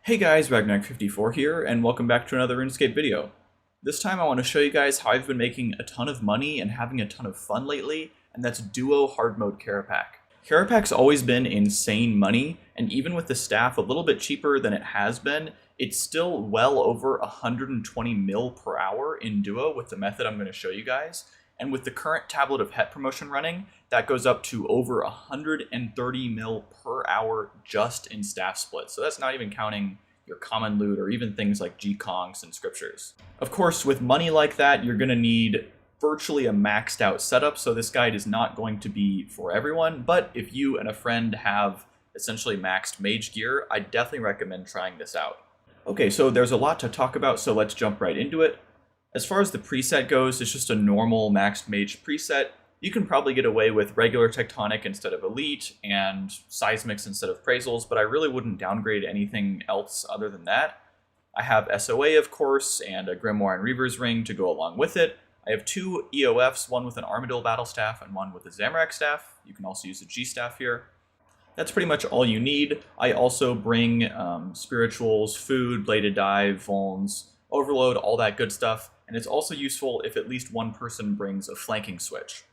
Hey guys, Ragnar54 here, and welcome back to another RuneScape video. This time I want to show you guys how I've been making a ton of money and having a ton of fun lately, and that's duo hard mode Kerapac. Kerapac's always been insane money, and even with the staff a little bit cheaper than it has been, it's still well over 120 mil per hour in duo with the method I'm going to show you guys. And with the current Tablet of Het promotion running, that goes up to over 130 mil per hour just in staff splits. So that's not even counting your common loot or even things like G-Kongs and scriptures. Of course, with money like that, you're going to need virtually a maxed out setup, so this guide is not going to be for everyone, but if you and a friend have essentially maxed mage gear, I definitely recommend trying this out. Okay, so there's a lot to talk about, so let's jump right into it. As far as the preset goes, it's just a normal maxed mage preset. You can probably get away with regular tectonic instead of elite and seismics instead of appraisals, but I really wouldn't downgrade anything else other than that. I have SOA, of course, and a Grimoire and Reaver's Ring to go along with it. I have two EOFs, one with an Armadillo battle staff and one with a Zamorak staff. You can also use a G staff here. That's pretty much all you need. I also bring spirituals, food, bladed dive, vulns, overload, all that good stuff. And it's also useful if at least one person brings a flanking switch.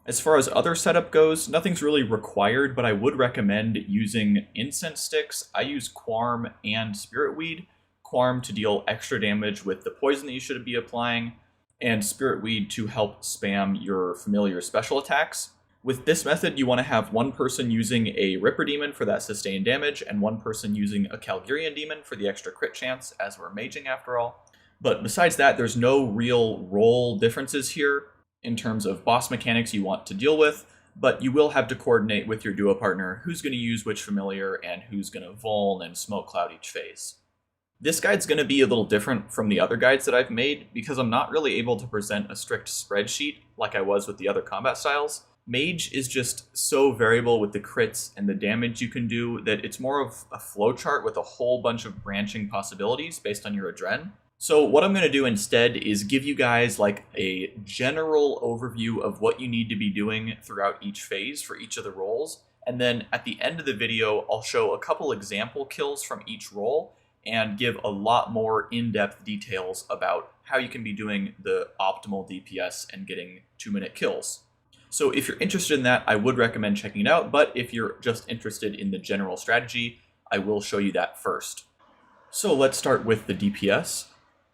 As far as other setup goes, nothing's really required, but I would recommend using incense sticks. I use Quarm and Spirit Weed. Quarm to deal extra damage with the poison that you should be applying, and Spirit Weed to help spam your familiar special attacks. With this method, you want to have one person using a Ripper Demon for that sustained damage, and one person using a Calgarian Demon for the extra crit chance, as we're maging after all. But besides that, there's no real role differences here in terms of boss mechanics you want to deal with, but you will have to coordinate with your duo partner who's going to use which familiar and who's going to vuln and smoke cloud each phase. This guide's going to be a little different from the other guides that I've made because I'm not really able to present a strict spreadsheet like I was with the other combat styles. Mage is just so variable with the crits and the damage you can do that it's more of a flowchart with a whole bunch of branching possibilities based on your adren. So what I'm going to do instead is give you guys like a general overview of what you need to be doing throughout each phase for each of the roles. And then at the end of the video, I'll show a couple example kills from each role and give a lot more in-depth details about how you can be doing the optimal DPS and getting 2-minute kills. So if you're interested in that, I would recommend checking it out. But if you're just interested in the general strategy, I will show you that first. So let's start with the DPS.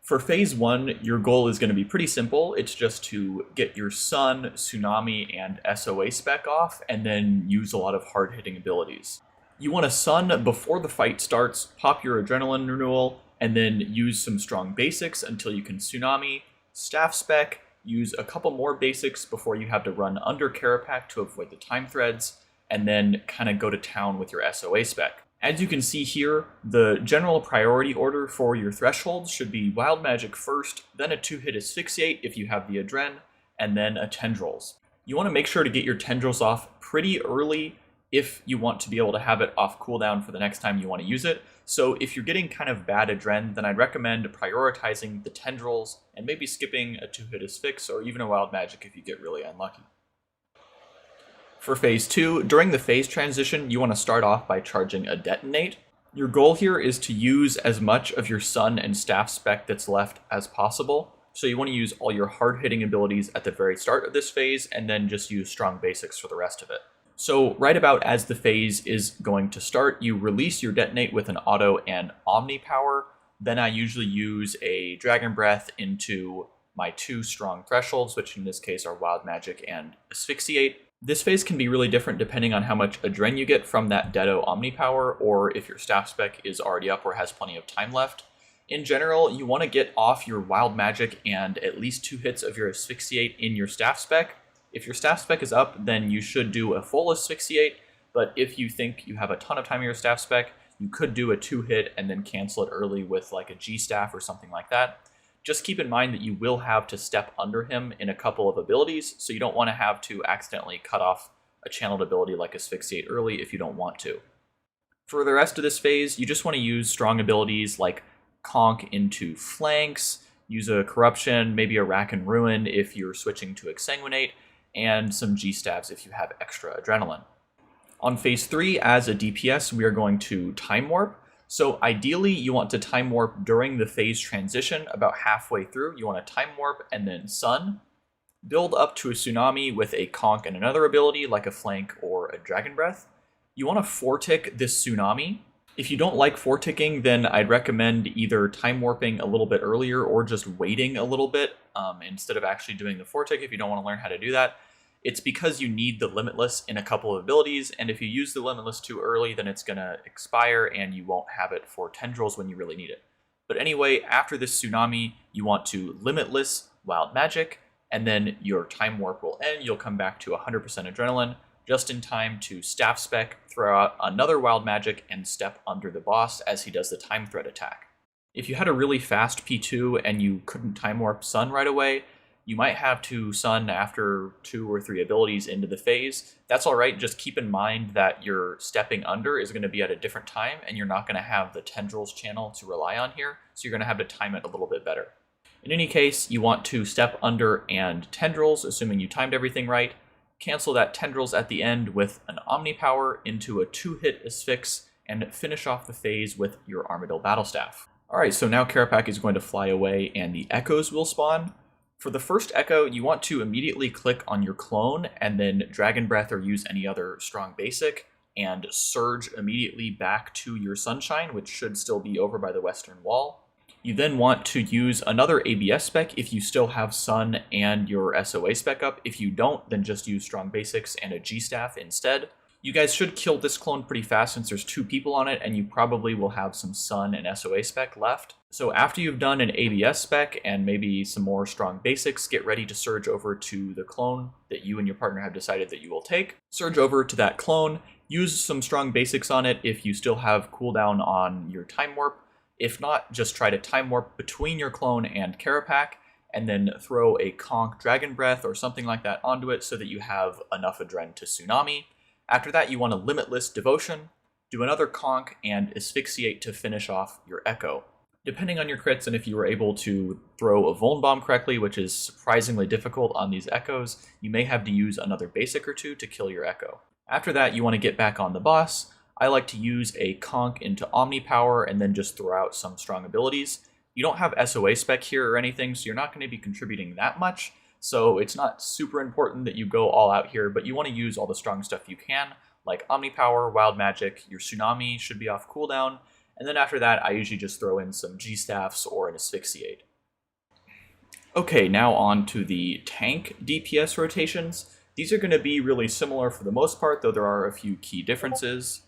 For phase 1, your goal is going to be pretty simple. It's just to get your Sun, Tsunami, and SOA spec off, and then use a lot of hard-hitting abilities. You want to Sun before the fight starts, pop your Adrenaline Renewal, and then use some strong basics until you can Tsunami, staff spec, use a couple more basics before you have to run under Kerapac to avoid the time threads, and then kind of go to town with your SOA spec. As you can see here, the general priority order for your thresholds should be Wild Magic first, then a 2-hit Asphyxiate if you have the Adren, and then a Tendrils. You want to make sure to get your Tendrils off pretty early if you want to be able to have it off cooldown for the next time you want to use it. So if you're getting kind of bad Adren, then I'd recommend prioritizing the Tendrils and maybe skipping a 2-hit Asphyx or even a Wild Magic if you get really unlucky. For phase 2, during the phase transition, you want to start off by charging a Detonate. Your goal here is to use as much of your Sun and Staff spec that's left as possible. So you want to use all your hard-hitting abilities at the very start of this phase, and then just use strong basics for the rest of it. So right about as the phase is going to start, you release your Detonate with an Auto and Omni power. Then I usually use a Dragon Breath into my 2 strong thresholds, which in this case are Wild Magic and Asphyxiate. This phase can be really different depending on how much Adren you get from that Deado Omni power, or if your staff spec is already up or has plenty of time left. In general, you want to get off your Wild Magic and at least 2 hits of your Asphyxiate in your staff spec. If your staff spec is up, then you should do a full Asphyxiate, but if you think you have a ton of time in your staff spec, you could do a 2-hit and then cancel it early with like a G staff or something like that. Just keep in mind that you will have to step under him in a couple of abilities, so you don't want to have to accidentally cut off a channeled ability like Asphyxiate early if you don't want to. For the rest of this phase, you just want to use strong abilities like Conk into flanks, use a Corruption, maybe a Rack and Ruin if you're switching to Exsanguinate, and some G-Stabs if you have extra Adrenaline. On phase 3, as a DPS, we are going to Time Warp. So ideally, you want to time warp during the phase transition about halfway through. You want to time warp and then sun. Build up to a tsunami with a conk and another ability like a flank or a dragon breath. You want to 4-tick this tsunami. If you don't like 4-ticking, then I'd recommend either time warping a little bit earlier or just waiting a little bit instead of actually doing the 4-tick if you don't want to learn how to do that. It's because you need the Limitless in a couple of abilities, and if you use the Limitless too early, then it's going to expire and you won't have it for tendrils when you really need it. But anyway, after this tsunami, you want to Limitless Wild Magic, and then your time warp will end. You'll come back to 100% adrenaline, just in time to staff spec, throw out another wild magic, and step under the boss as he does the time threat attack. If you had a really fast P2 and you couldn't time warp Sun right away, you might have to Sun after 2 or 3 abilities into the phase. That's alright, just keep in mind that your stepping under is going to be at a different time, and you're not going to have the tendrils channel to rely on here, so you're going to have to time it a little bit better. In any case, you want to step under and tendrils, assuming you timed everything right. Cancel that tendrils at the end with an Omni Power into a 2-hit Asphyx, and finish off the phase with your Armadyl Battlestaff. Alright, so now Kerapac is going to fly away and the echoes will spawn. For the first echo, you want to immediately click on your clone and then Dragon Breath or use any other strong basic and surge immediately back to your Sunshine, which should still be over by the western wall. You then want to use another ABS spec if you still have Sun and your SOA spec up. If you don't, then just use strong basics and a G-Staff instead. You guys should kill this clone pretty fast since there's 2 people on it, and you probably will have some Sun and SOA spec left. So after you've done an ABS spec and maybe some more strong basics, get ready to surge over to the clone that you and your partner have decided that you will take. Surge over to that clone, use some strong basics on it if you still have cooldown on your time warp. If not, just try to time warp between your clone and Kerapac, and then throw a conk Dragon Breath or something like that onto it so that you have enough adren to tsunami. After that, you want to Limitless Devotion, do another conk, and Asphyxiate to finish off your echo. Depending on your crits and if you were able to throw a Vuln Bomb correctly, which is surprisingly difficult on these echoes, you may have to use another basic or 2 to kill your echo. After that, you want to get back on the boss. I like to use a conk into Omni Power and then just throw out some strong abilities. You don't have SOA spec here or anything, so you're not going to be contributing that much, so it's not super important that you go all out here, but you want to use all the strong stuff you can, like Omni Power, Wild Magic, your Tsunami should be off cooldown, and then after that I usually just throw in some G-Staffs or an Asphyxiate. Okay, now on to the tank DPS rotations. These are going to be really similar for the most part, though there are a few key differences.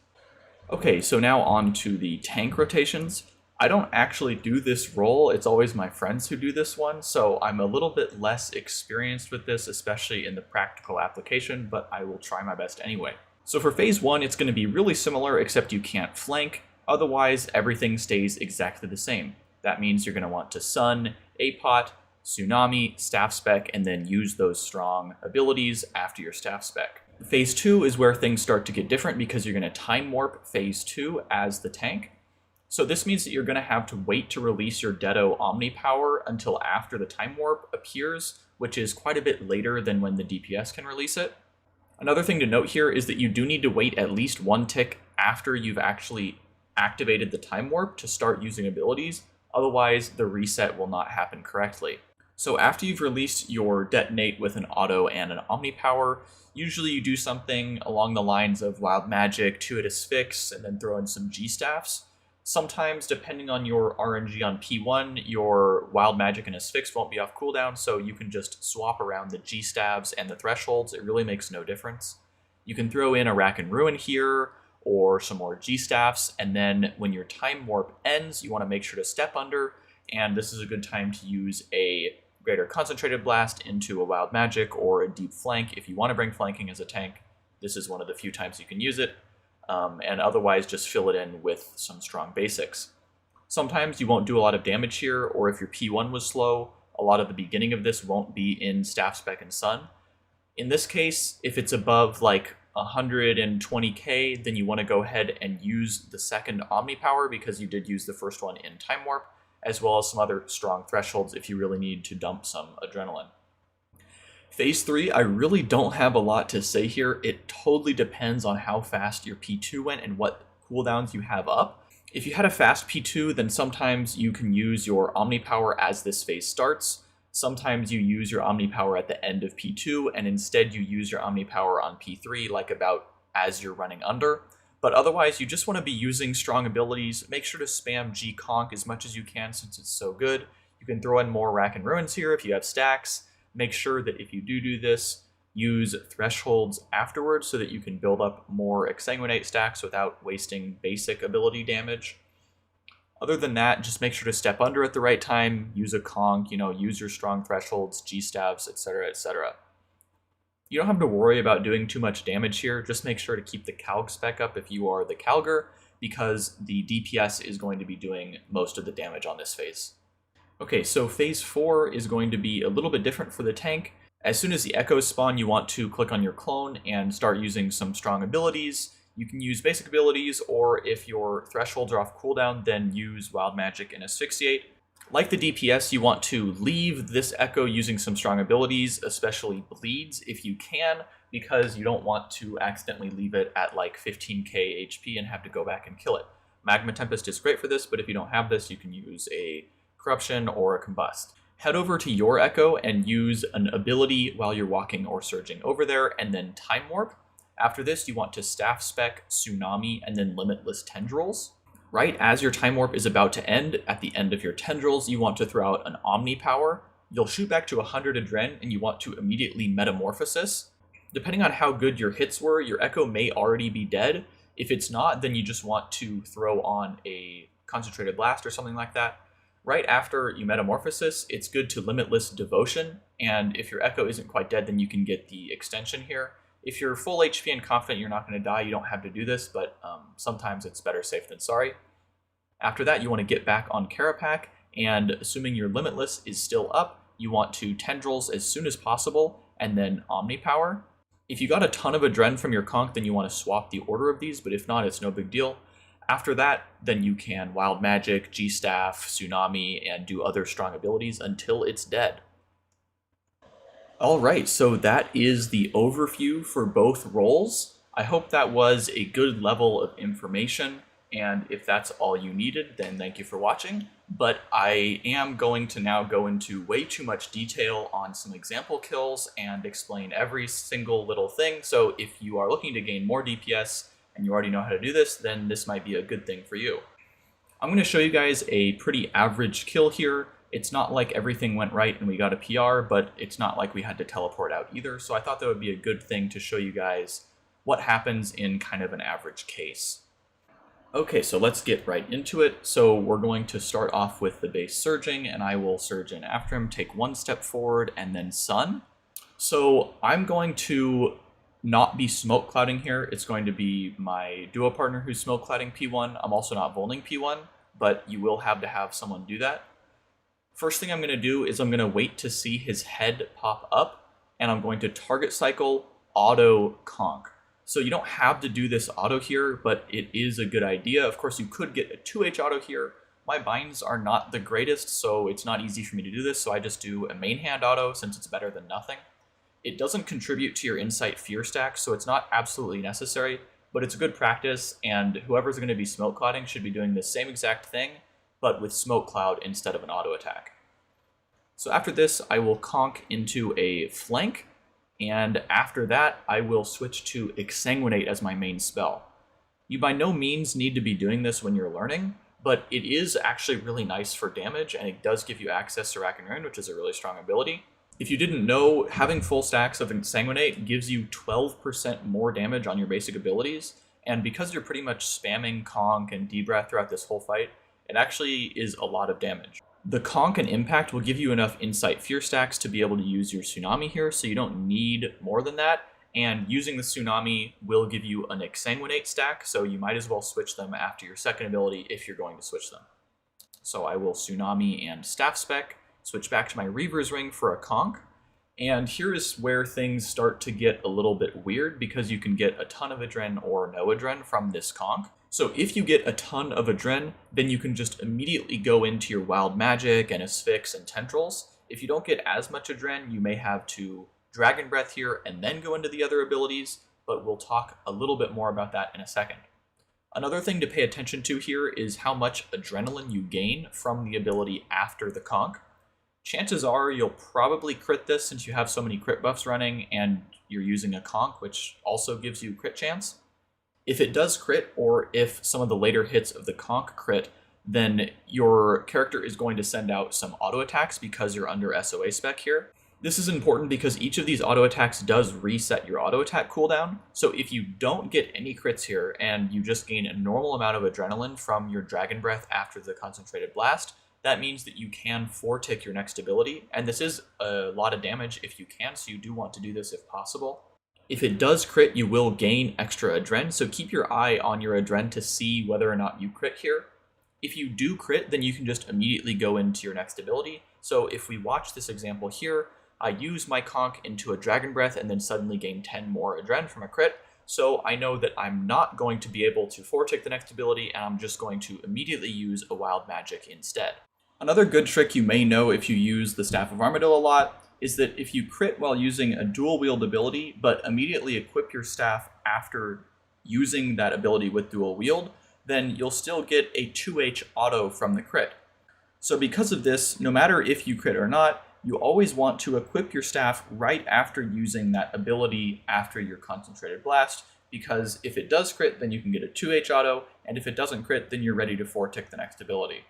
Okay, so now on to the tank rotations. I don't actually do this role, it's always my friends who do this one, so I'm a little bit less experienced with this, especially in the practical application, but I will try my best anyway. So for phase 1, it's going to be really similar, except you can't flank, otherwise everything stays exactly the same. That means you're going to want to Sun, APOT, Tsunami, Staff Spec, and then use those strong abilities after your Staff Spec. Phase 2 is where things start to get different because you're going to time warp phase 2 as the tank. So this means that you're going to have to wait to release your Deado Omni Power until after the time warp appears, which is quite a bit later than when the DPS can release it. Another thing to note here is that you do need to wait at least 1 tick after you've actually activated the time warp to start using abilities, otherwise the reset will not happen correctly. So after you've released your detonate with an auto and an Omni Power, usually you do something along the lines of Wild Magic, 2-hit Asphyx, and then throw in some G-Staffs. Sometimes, depending on your RNG on P1, your Wild Magic and Asphyx won't be off cooldown, so you can just swap around the G-Stabs and the thresholds. It really makes no difference. You can throw in a Rack and Ruin here, or some more G-Staffs, and then when your time warp ends, you want to make sure to step under, and this is a good time to use a Greater Concentrated Blast into a Wild Magic or a Deep Flank if you want to bring flanking as a tank. This is one of the few times you can use it. And otherwise just fill it in with some strong basics. Sometimes you won't do a lot of damage here, or if your P1 was slow, a lot of the beginning of this won't be in Staff Spec and Sun. In this case, if it's above like 120k, then you want to go ahead and use the second Omni Power because you did use the first one in Time Warp, as well as some other strong thresholds if you really need to dump some adrenaline. Phase 3, I really don't have a lot to say here. It totally depends on how fast your P2 went and what cooldowns you have up. If you had a fast P2, then sometimes you can use your Omni Power as this phase starts. Sometimes you use your Omni Power at the end of P2, and instead you use your Omni Power on P3, like about as you're running under. But otherwise, you just want to be using strong abilities. Make sure to spam G Conk as much as you can since it's so good. You can throw in more Rack and Ruins here if you have stacks. Make sure that if you do this, use thresholds afterwards so that you can build up more Exsanguinate stacks without wasting basic ability damage. Other than that, just make sure to step under at the right time, use a conk, use your strong thresholds, G-stabs, etc., etc. You don't have to worry about doing too much damage here. Just make sure to keep the kalg spec up if you are the kalger, because the DPS is going to be doing most of the damage on this phase. Okay, so phase 4 is going to be a little bit different for the tank. As soon as the echoes spawn, you want to click on your clone and start using some strong abilities. You can use basic abilities, or if your thresholds are off cooldown, then use Wild Magic and Asphyxiate. Like the DPS, you want to leave this echo using some strong abilities, especially bleeds if you can, because you don't want to accidentally leave it at like 15k HP and have to go back and kill it. Magma Tempest is great for this, but if you don't have this, you can use a Corruption or a Combust. Head over to your echo and use an ability while you're walking or surging over there, and then Time Warp. After this, you want to staff spec Tsunami and then Limitless Tendrils. Right as your Time Warp is about to end, at the end of your Tendrils, you want to throw out an Omni Power. You'll shoot back to 100 Adren, and you want to immediately Metamorphosis. Depending on how good your hits were, your Echo may already be dead. If it's not, then you just want to throw on a Concentrated Blast or something like that. Right after you Metamorphosis, it's good to Limitless Devotion, and if your Echo isn't quite dead, then you can get the extension here. If you're full HP and confident you're not going to die, you don't have to do this, but sometimes it's better safe than sorry. After that, you want to get back on Kerapac, and assuming your Limitless is still up, you want to Tendrils as soon as possible, and then Omni Power. If you got a ton of Adren from your conk, then you want to swap the order of these, but if not, it's no big deal. After that, then you can Wild Magic, G-Staff, Tsunami, and do other strong abilities until it's dead. Alright, so that is the overview for both roles. I hope that was a good level of information, and if that's all you needed, then thank you for watching. But I am going to now go into way too much detail on some example kills and explain every single little thing, so if you are looking to gain more DPS and you already know how to do this, then this might be a good thing for you. I'm going to show you guys a pretty average kill here. It's not like everything went right and we got a PR, but it's not like we had to teleport out either, so I thought that would be a good thing to show you guys what happens in kind of an average case. Okay, so let's get right into it. So we're going to start off with the base surging, and I will surge in after him, take one step forward, and then sun. So I'm going to not be smoke clouding here. It's going to be my duo partner who's smoke clouding P1. I'm also not volning P1, but you will have to have someone do that. First thing I'm going to do is I'm going to wait to see his head pop up, and I'm going to target cycle auto conk. So you don't have to do this auto here, but it is a good idea. Of course, you could get a 2H auto here. My binds are not the greatest, so it's not easy for me to do this, so I just do a main hand auto since it's better than nothing. It doesn't contribute to your Insight Fear stack, so it's not absolutely necessary, but it's good practice, and whoever's going to be smoke clouding should be doing the same exact thing, but with smoke cloud instead of an auto attack. So after this, I will conk into a flank, and after that, I will switch to Exsanguinate as my main spell. You by no means need to be doing this when you're learning, but it is actually really nice for damage, and it does give you access to Rack and Ruin, which is a really strong ability. If you didn't know, having full stacks of Exsanguinate gives you 12% more damage on your basic abilities, and because you're pretty much spamming Conk and D-Breath throughout this whole fight, it actually is a lot of damage. The Conk and Impact will give you enough Insight Fear stacks to be able to use your Tsunami here, so you don't need more than that, and using the Tsunami will give you an Exsanguinate stack, so you might as well switch them after your second ability if you're going to switch them. So I will Tsunami and Staff Spec, switch back to my Reaver's Ring for a Conk, and here is where things start to get a little bit weird because you can get a ton of Adren or no Adren from this Conk. So if you get a ton of Adren, then you can just immediately go into your Wild Magic and Asphyx and Tendrils. If you don't get as much Adren, you may have to Dragon Breath here and then go into the other abilities, but we'll talk a little bit more about that in a second. Another thing to pay attention to here is how much adrenaline you gain from the ability after the conch. Chances are you'll probably crit this since you have so many crit buffs running and you're using a conch, which also gives you crit chance. If it does crit, or if some of the later hits of the conch crit, then your character is going to send out some auto attacks because you're under SOA spec here. This is important because each of these auto attacks does reset your auto attack cooldown. So if you don't get any crits here and you just gain a normal amount of adrenaline from your Dragon Breath after the concentrated blast, that means that you can 4-tick your next ability. And this is a lot of damage if you can, so you do want to do this if possible. If it does crit, you will gain extra adren, so keep your eye on your adren to see whether or not you crit here. If you do crit, then you can just immediately go into your next ability. So if we watch this example here, I use my conch into a Dragon Breath and then suddenly gain 10 more adren from a crit. So I know that I'm not going to be able to 4-tick the next ability, and I'm just going to immediately use a Wild Magic instead. Another good trick you may know if you use the Staff of Armadyl a lot is that if you crit while using a dual wield ability, but immediately equip your staff after using that ability with dual wield, then you'll still get a 2H auto from the crit. So because of this, no matter if you crit or not, you always want to equip your staff right after using that ability after your concentrated blast, because if it does crit, then you can get a 2H auto, and if it doesn't crit, then you're ready to 4-tick the next ability.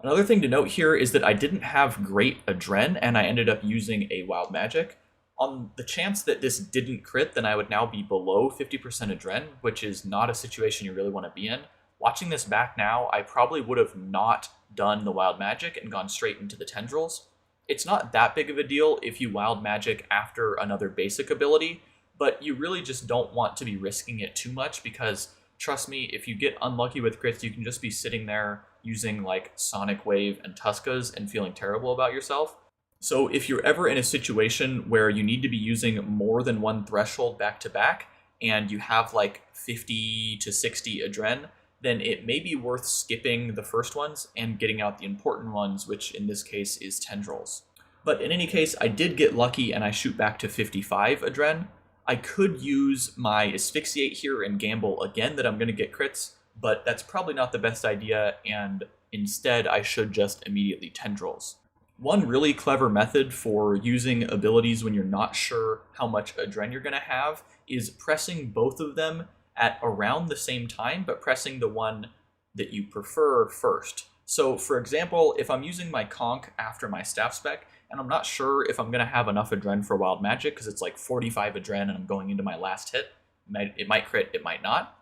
Adnother thing to note here is that I didn't have great adren, and I ended up using a Wild Magic. On the chance that this didn't crit, then I would now be below 50% adren, which is not a situation you really want to be in. Watching this back now, I probably would have not done the Wild Magic and gone straight into the Tendrils. It's not that big of a deal if you Wild Magic after another basic ability, but you really just don't want to be risking it too much because, trust me, if you get unlucky with crits, you can just be sitting there using like Sonic Wave and Tuskas and feeling terrible about yourself. So if you're ever in a situation where you need to be using more than one threshold back to back, and you have like 50 to 60 adren, then it may be worth skipping the first ones and getting out the important ones, which in this case is Tendrils. But in any case, I did get lucky and I shoot back to 55 adren. I could use my Asphyxiate here and gamble again that I'm going to get crits, but that's probably not the best idea, and instead I should just immediately Tendrils. One really clever method for using abilities when you're not sure how much adren you're going to have is pressing both of them at around the same time, but pressing the one that you prefer first. So for example, if I'm using my conch after my staff spec, and I'm not sure if I'm going to have enough adren for Wild Magic, because it's like 45 adren and I'm going into my last hit, it might crit, it might not.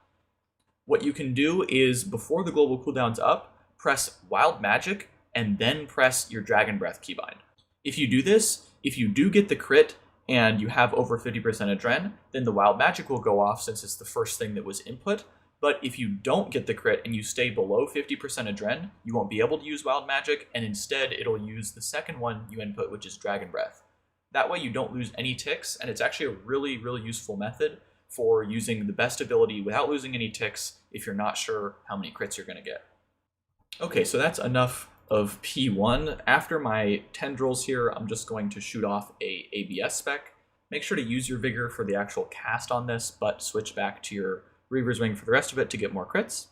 What you can do is, before the global cooldown's up, press Wild Magic, and then press your Dragon Breath keybind. If you do this, if you do get the crit, and you have over 50% adren, then the Wild Magic will go off since it's the first thing that was input. But if you don't get the crit and you stay below 50% adren, you won't be able to use Wild Magic, and instead it'll use the second one you input, which is Dragon Breath. That way you don't lose any ticks, and it's actually a really, really useful method for using the best ability without losing any ticks if you're not sure how many crits you're going to get. Okay, so that's enough of P1. After my Tendrils here, I'm just going to shoot off a ABS spec. Make sure to use your Vigor for the actual cast on this, but switch back to your Reaver's Wing for the rest of it to get more crits.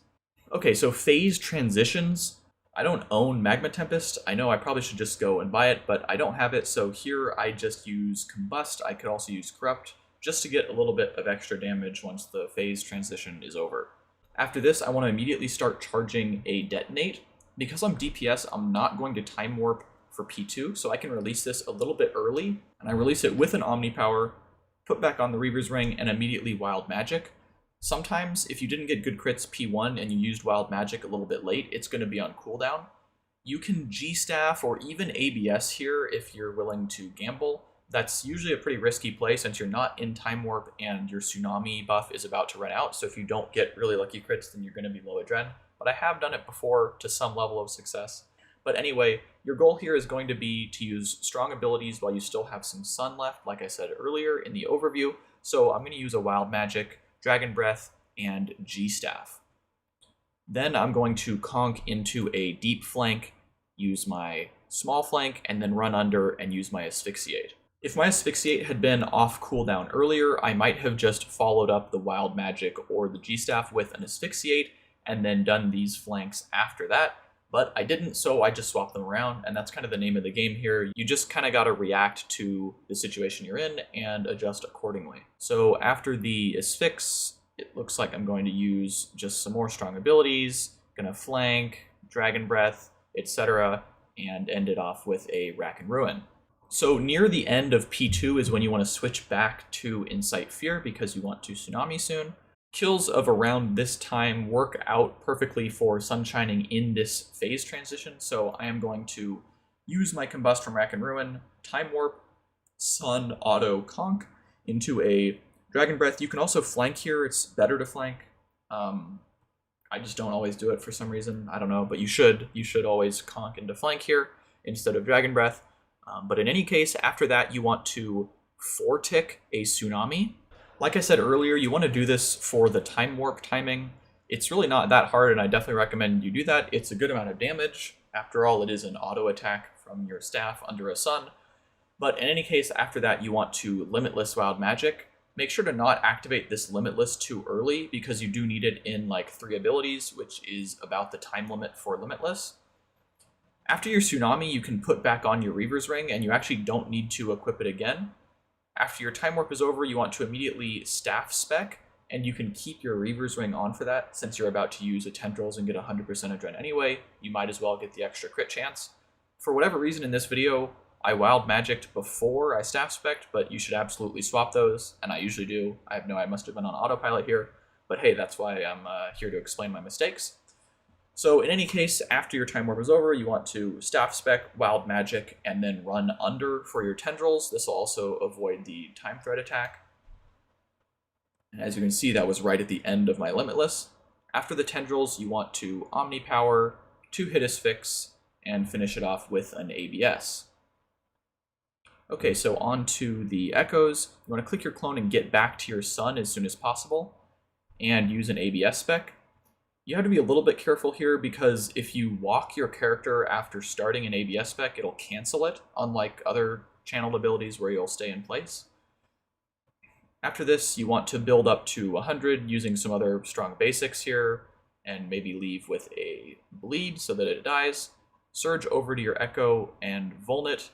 Okay, so phase transitions. I don't own Magma Tempest. I know I probably should just go and buy it, but I don't have it, so here I just use Combust. I could also use Corrupt, just to get a little bit of extra damage once the phase transition is over. After this, I want to immediately start charging a Detonate. Because I'm DPS, I'm not going to Time Warp for P2, so I can release this a little bit early, and I release it with an Omni Power, put back on the Reaver's Ring, and immediately Wild Magic. Sometimes, if you didn't get good crits P1 and you used Wild Magic a little bit late, it's going to be on cooldown. You can G-Staff or even ABS here if you're willing to gamble. That's usually a pretty risky play since you're not in Time Warp and your Tsunami buff is about to run out, so if you don't get really lucky crits, then you're going to be low adren. But I have done it before to some level of success. But anyway, your goal here is going to be to use strong abilities while you still have some sun left, like I said earlier in the overview. So I'm going to use a Wild Magic, Dragon Breath, and G-Staff. Then I'm going to conch into a deep flank, use my small flank, and then run under and use my Asphyxiate. If my Asphyxiate had been off cooldown earlier, I might have just followed up the Wild Magic or the G-Staff with an Asphyxiate and then done these flanks after that, but I didn't, so I just swapped them around, and that's kind of the name of the game here. You just kind of got to react to the situation you're in and adjust accordingly. So after the Asphyx, it looks like I'm going to use just some more strong abilities, gonna flank, Dragon Breath, etc., and end it off with a Rack and Ruin. So near the end of P2 is when you want to switch back to Incite Fear because you want to Tsunami soon. Kills of around this time work out perfectly for Sunshining in this phase transition, so I am going to use my Combust from Rack and Ruin, Time Warp, Sun, Auto, Conk into a Dragon Breath. You can also flank here, it's better to flank. I just don't always do it for some reason, I don't know, but you should always Conk into flank here instead of Dragon Breath. But in any case, after that, you want to 4-tick a Tsunami. Like I said earlier, you want to do this for the Time Warp timing. It's really not that hard, and I definitely recommend you do that. It's a good amount of damage. After all, it is an auto attack from your staff under a sun. But in any case, after that, you want to Limitless Wild Magic. Make sure to not activate this Limitless too early, because you do need it in like 3 abilities, which is about the time limit for Limitless. After your Tsunami, you can put back on your Reaver's Ring, and you actually don't need to equip it again. After your Time Warp is over, you want to immediately Staff Spec, and you can keep your Reaver's Ring on for that. Since you're about to use a Tendrils and get 100% Adren anyway, you might as well get the extra crit chance. For whatever reason in this video, I Wild Magicked before I Staff Spec'd, but you should absolutely swap those, and I usually do. I must have been on autopilot here, but hey, that's why I'm here to explain my mistakes. So in any case, after your Time Warp is over, you want to Staff Spec, Wild Magic, and then run under for your Tendrils. This will also avoid the Time Thread attack. And as you can see, that was right at the end of my Limitless. After the Tendrils, you want to Omni Power, 2-hit Asphyx, and finish it off with an ABS. Okay, so on to the Echoes. You want to click your clone and get back to your Sun as soon as possible, and use an ABS spec. You have to be a little bit careful here because if you walk your character after starting an ABS spec, it'll cancel it, unlike other channeled abilities where you'll stay in place. After this, you want to build up to 100 using some other strong basics here, and maybe leave with a bleed so that it dies. Surge over to your Echo and Volnit.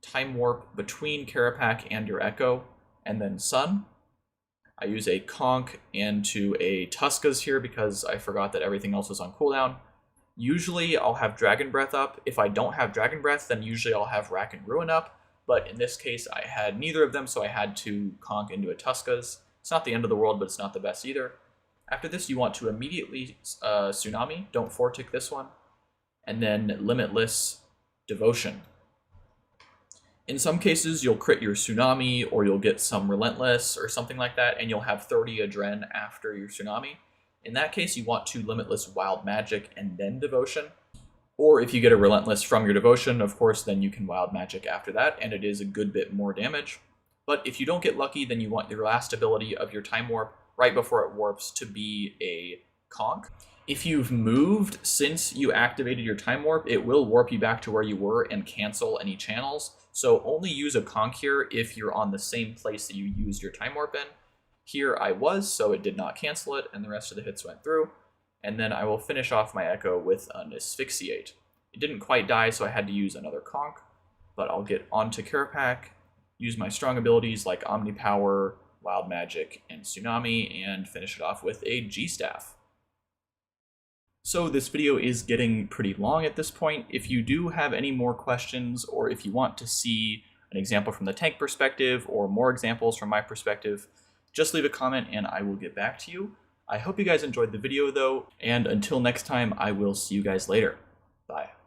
Time Warp between Kerapac and your Echo, and then Sun. I use a Conk into a Tuskas here because I forgot that everything else was on cooldown. Usually I'll have Dragon Breath up. If I don't have Dragon Breath, then usually I'll have Rack and Ruin up. But in this case, I had neither of them, so I had to Conk into a Tuskas. It's not the end of the world, but it's not the best either. After this, you want to immediately Tsunami. Don't 4-tick this one. And then Limitless Devotion. In some cases, you'll crit your Tsunami, or you'll get some Relentless or something like that, and you'll have 30 Adren after your Tsunami. In that case, you want to Limitless Wild Magic and then Devotion. Or if you get a Relentless from your Devotion, of course, then you can Wild Magic after that, and it is a good bit more damage. But if you don't get lucky, then you want your last ability of your Time Warp right before it warps to be a Conk. If you've moved since you activated your Time Warp, it will warp you back to where you were and cancel any channels. So only use a Conk here if you're on the same place that you used your Time Warp in. Here I was, so it did not cancel it, and the rest of the hits went through. And then I will finish off my Echo with an Asphyxiate. It didn't quite die, so I had to use another Conk, but I'll get onto Kerapac, use my strong abilities like Omni Power, Wild Magic, and Tsunami, and finish it off with a G-Staff. So this video is getting pretty long at this point. If you do have any more questions, or if you want to see an example from the tank perspective, or more examples from my perspective, just leave a comment and I will get back to you. I hope you guys enjoyed the video though, and until next time, I will see you guys later. Bye.